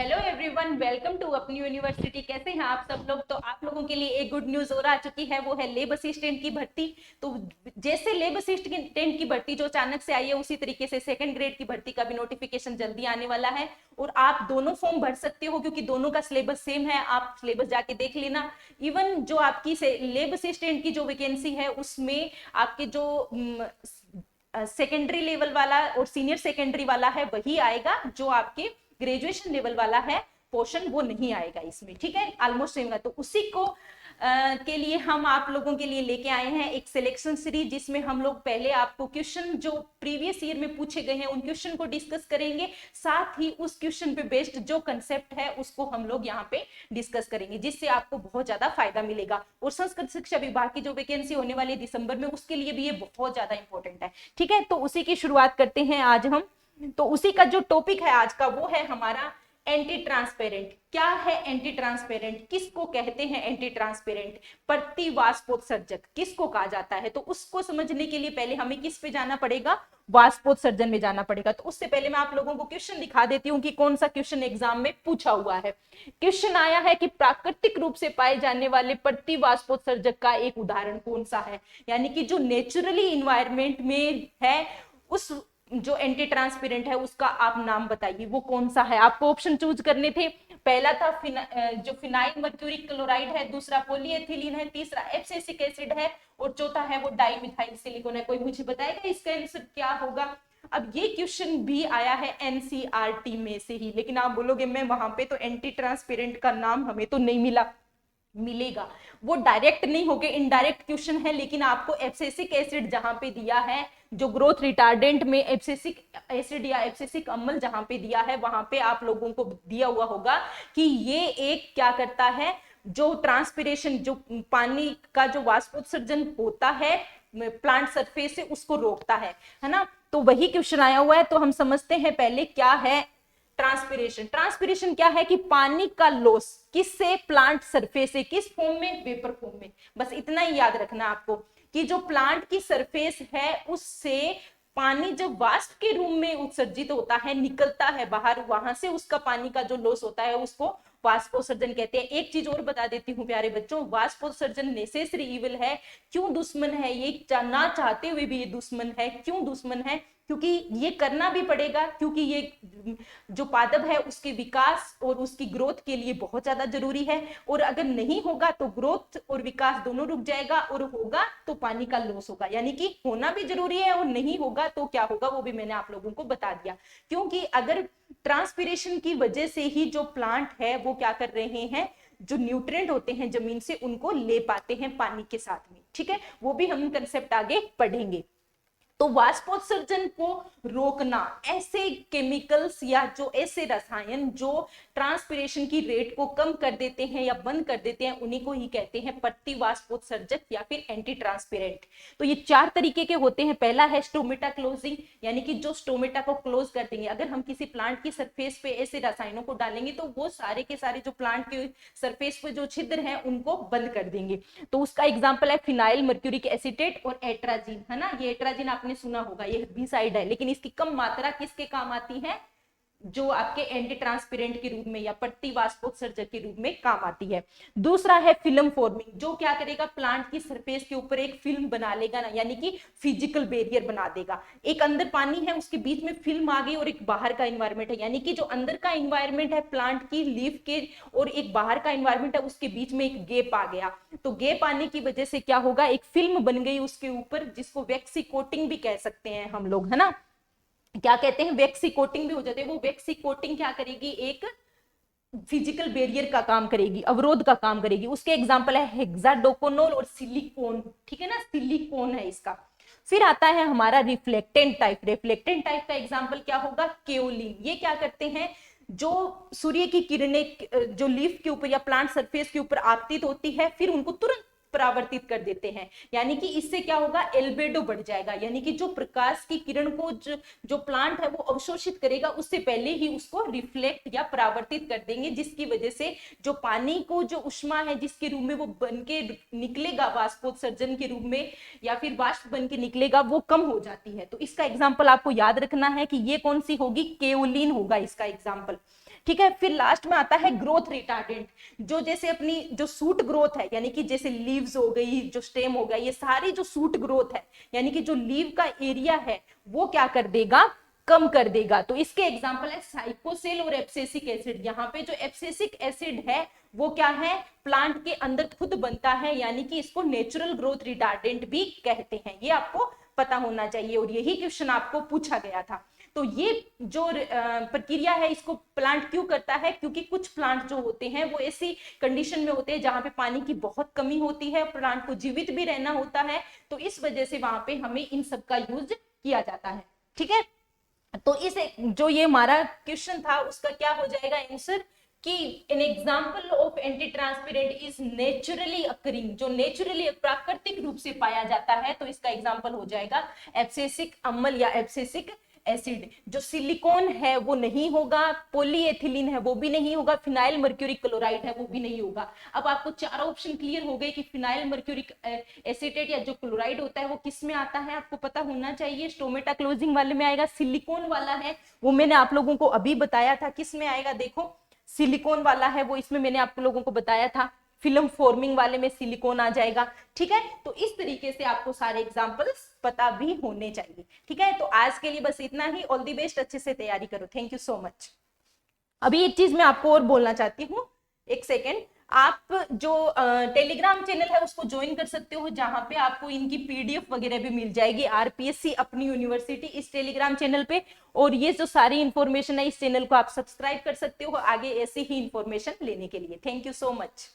Hello everyone, welcome to अपनी university. कैसे हैं आप सब लोग? तो आप लोगों के लिए एक गुड न्यूज और आ चुकी है, वो है लेब असिस्टेंट की भर्ती। तो जैसे लेब असिस्टेंट की भर्ती जो अचानक से आई है, उसी तरीके से सेकंड ग्रेड की भर्ती का भी नोटिफिकेशन जल्दी आने वाला है। और आप दोनों फॉर्म भर सकते हो क्योंकि दोनों का सिलेबस सेम है। आप सिलेबस जाके देख लेना। इवन जो आपकी लेब असिस्टेंट की जो वैकेंसी है, उसमें आपके जो सेकेंडरी लेवल वाला और सीनियर सेकेंडरी वाला है वही आएगा। जो आपके ग्रेजुएशन लेवल वाला है पोर्शन, वो नहीं आएगा इसमें। ठीक है, ऑलमोस्ट सेम है। तो उसी को के लिए हम आप लोगों के लिए लेके आए हैं एक सिलेक्शन सीरीज, जिसमें हम लोग पहले आपको क्वेश्चन जो प्रीवियस ईयर में पूछे गए हैं उन क्वेश्चन को डिस्कस करेंगे। साथ ही उस क्वेश्चन पे बेस्ड जो कंसेप्ट है उसको हम लोग यहाँ पे डिस्कस करेंगे, जिससे आपको बहुत ज्यादा फायदा मिलेगा। और संस्कृत शिक्षा विभाग की जो वैकेंसी होने वाली है दिसंबर में, उसके लिए भी ये बहुत ज्यादा इंपॉर्टेंट है। ठीक है, तो उसी की शुरुआत करते हैं आज हम। तो उसी का जो टॉपिक है आज का, वो है हमारा एंटी ट्रांसपेरेंट। क्या है एंटी ट्रांसपेरेंट? किसको कहते हैं एंटी ट्रांसपेरेंट? प्रतिवाष्पोत्सर्जक किसको कहा जाता है? तो उसको समझने के लिए पहले हमें किस पे जाना पड़ेगा? वाष्पोत्सर्जन में जाना पड़ेगा। तो उससे पहले मैं आप लोगों को क्वेश्चन दिखा देती हूँ कि कौन सा क्वेश्चन एग्जाम में पूछा हुआ है। क्वेश्चन आया है कि प्राकृतिक रूप से पाए जाने वाले प्रतिवाष्पोत्सर्जक का एक उदाहरण कौन सा है? यानी कि जो नेचुरली इन्वायरमेंट में है, उस जो एंटी ट्रांसपेरेंट है उसका आप नाम बताइए, वो कौन सा है। आपको ऑप्शन चूज करने थे। पहला था जो फिनाइल मर्क्यूरिक क्लोराइड है, दूसरा पॉलीएथिलीन है, तीसरा एब्सिसिक एसिड है, और चौथा है वो डाइमिथाइल सिलिकॉन है। कोई मुझे बताएगा इसका आंसर क्या होगा? अब ये क्वेश्चन भी आया है एनसीईआरटी में से ही, लेकिन आप बोलोगे मैं वहां पे तो एंटी ट्रांसपेरेंट का नाम हमें तो नहीं मिला। मिलेगा, वो डायरेक्ट नहीं होके इनडायरेक्ट क्वेश्चन है, लेकिन आपको एब्सिसिक एसिड जहां पे दिया है, जो ग्रोथ रिटार्डेंट में एब्सिसिक एसिड या एब्सिसिक अम्ल जहां पे दिया है, वहां पे आप लोगों को दिया हुआ होगा कि ये एक क्या करता है, जो ट्रांसपिरेशन, जो पानी का जो वाष्पोत्सर्जन होता है प्लांट सरफेस से, उसको रोकता है ना। तो वही क्वेश्चन आया हुआ है। तो हम समझते हैं पहले क्या है ट्रांसपिरेशन। ट्रांसपिरेशन क्या है कि पानी का लॉस किससे? प्लांट सरफेस से। किस फॉर्म में? वेपर फॉर्म में। बस इतना ही याद रखना आपको कि जो प्लांट की सरफेस है उससे पानी जब वाष्प के रूप में उत्सर्जित होता है, निकलता है बाहर, वहां से उसका पानी का जो लॉस होता है उसको वाष्पोत्सर्जन कहते हैं। एक चीज और बता देती हूँ प्यारे बच्चों, वाष्पोत्सर्जन नेसेसरी इविल है। क्यों दुश्मन है? ये ना चाहते हुए भी ये दुश्मन है। क्यों दुश्मन है? क्योंकि ये करना भी पड़ेगा, क्योंकि ये जो पादप है उसके विकास और उसकी ग्रोथ के लिए बहुत ज्यादा जरूरी है। और अगर नहीं होगा तो ग्रोथ और विकास दोनों रुक जाएगा, और होगा तो पानी का लॉस होगा। यानी कि होना भी जरूरी है, और नहीं होगा तो क्या होगा वो भी मैंने आप लोगों को बता दिया। क्योंकि अगर ट्रांसपिरेशन की वजह से ही जो प्लांट है वो क्या कर रहे हैं, जो न्यूट्रिएंट होते हैं जमीन से उनको ले पाते हैं पानी के साथ में। ठीक है, वो भी हम कंसेप्ट आगे पढ़ेंगे। तो वाष्पोत्सर्जन को रोकना, ऐसे केमिकल्स या जो ऐसे रसायन जो ट्रांसपिरेशन की रेट को कम कर देते हैं या बंद कर देते हैं, उन्हीं को ही कहते हैं प्रतिवाष्पोत्सर्जक या फिर एंटी ट्रांसपेरेंट। तो ये चार तरीके के होते हैं। पहला है स्टोमेटा क्लोजिंग, यानी कि जो स्टोमेटा को क्लोज कर देंगे। अगर हम किसी प्लांट की सरफेस पे ऐसे रसायनों को डालेंगे तो वो सारे के सारे जो प्लांट के सरफेस पे जो छिद्र हैं उनको बंद कर देंगे। तो उसका एग्जाम्पल है फिनाइल मर्क्यूरिक एसिटेट और एट्राजिन, है ना। ये एट्राजिन आपने सुना होगा, ये हेर्बिसाइड है, लेकिन इसकी कम मात्रा किसके काम आती है? जो आपके एंटी ट्रांसपेरेंट के रूप में या प्रतिवाष्पोत्सर्जक के रूप में काम आती है। दूसरा है फिल्म फॉर्मिंग, जो क्या करेगा, प्लांट की सरफेस के ऊपर एक फिल्म बना लेगा ना, यानी कि फिजिकल बैरियर बना देगा। एक अंदर पानी है, उसके बीच में फिल्म आ गई, और एक बाहर का इन्वायरमेंट है, यानी कि जो अंदर का इन्वायरमेंट है प्लांट की लीफ के, और एक बाहर का इन्वायरमेंट है, उसके बीच में एक गैप आ गया। तो गैप आने की वजह से क्या होगा, एक फिल्म बन गई उसके ऊपर, जिसको वैक्सी कोटिंग भी कह सकते हैं हम लोग, है ना। क्या कहते हैं, वैक्सी कोटिंग भी हो जाती है। वो वैक्सी कोटिंग क्या करेगी, एक फिजिकल बैरियर का काम करेगी, अवरोध का काम करेगी। उसके एग्जांपल है हेक्साडोकोनोल और सिलिकॉन। ठीक है ना, सिलिकॉन है इसका। फिर आता है हमारा रिफ्लेक्टेंट टाइप। रिफ्लेक्टेंट टाइप का एग्जांपल क्या होगा, केओलिन। ये क्या करते हैं, जो सूर्य की किरणें जो लीफ के ऊपर या प्लांट सरफेस के ऊपर आपतित होती है, फिर उनको तुरंत परावर्तित कर देते हैं। यानी कि इससे क्या होगा, एल्बेडो बढ़ जाएगा। यानी कि जो प्रकाश की किरण को जो प्लांट है वो अवशोषित करेगा, उससे पहले ही उसको रिफ्लेक्ट या परावर्तित कर देंगे, जिसकी वजह से जो पानी को जो उष्मा है जिसके रूप में वो बन के निकलेगा वाष्पोत्सर्जन के रूप में, या फिर वाष्प बन के निकलेगा, वो कम हो जाती है। तो इसका एग्जाम्पल आपको याद रखना है कि ये कौन सी होगी, केओलिन होगा इसका एग्जाम्पल। ठीक है। फिर लास्ट में आता है ग्रोथ रिटार्डेंट, जो जैसे अपनी जो सूट ग्रोथ है, यानी कि जैसे लीव्स हो गई, जो स्टेम हो गया, ये सारी जो सूट ग्रोथ है, यानी कि जो लीव का एरिया है वो क्या कर देगा, कम कर देगा। तो इसके एग्जांपल है साइकोसेल और एब्सिसिक एसिड। यहाँ पे जो एब्सिसिक एसिड है वो क्या है, प्लांट के अंदर खुद बनता है, यानी कि इसको नेचुरल ग्रोथ रिटार्डेंट भी कहते हैं। ये आपको पता होना चाहिए और यही क्वेश्चन आपको पूछा गया था। तो ये जो प्रक्रिया है इसको प्लांट क्यों करता है, क्योंकि कुछ प्लांट जो होते हैं वो ऐसी कंडीशन में होते हैं जहां पे पानी की बहुत कमी होती है, प्लांट को जीवित भी रहना होता है, तो इस वजह से वहां पे हमें इन सब का यूज किया जाता है। ठीक है, तो इस जो ये हमारा क्वेश्चन था उसका क्या हो जाएगा आंसर, कि an example of anti transparent is naturally occurring, जो नेचुरली प्राकृतिक रूप से पाया जाता है, तो इसका एग्जाम्पल हो जाएगा एब्सिसिक अम्ल या एब्सिसिक एसिड। जो सिलिकॉन है वो नहीं होगा, पॉलीएथिलीन है वो भी नहीं होगा, फिनाइल मर्क्यूरिक क्लोराइड है वो भी नहीं होगा। अब आपको चारों ऑप्शन क्लियर हो गए कि फिनाइल मर्क्यूरिक एसिटेट या जो क्लोराइड होता है वो किस में आता है, आपको पता होना चाहिए। स्टोमेटा क्लोजिंग वाले में आएगा, सिलिकॉन वाला है वो मैंने आप लोगों को अभी बताया था किस में आएगा, देखो सिलिकॉन वाला है वो, इसमें मैंने आप लोगों को बताया था, फिल्म फॉर्मिंग वाले में सिलिकॉन आ जाएगा। ठीक है, तो इस तरीके से आपको सारे एग्जांपल्स पता भी होने चाहिए। ठीक है, तो आज के लिए बस इतना ही। ऑल दी बेस्ट, अच्छे से तैयारी करो। Thank you so much. अभी एक चीज मैं आपको और बोलना चाहती हूँ, एक सेकेंड। आप जो टेलीग्राम चैनल है उसको ज्वाइन कर सकते हो, जहां पे आपको इनकी पीडीएफ वगैरह भी मिल जाएगी, आरपीएससी अपनी यूनिवर्सिटी इस टेलीग्राम चैनल पे। और ये जो सारी इंफॉर्मेशन है इस चैनल को आप सब्सक्राइब कर सकते हो आगे ऐसी ही इंफॉर्मेशन लेने के लिए। Thank you so much.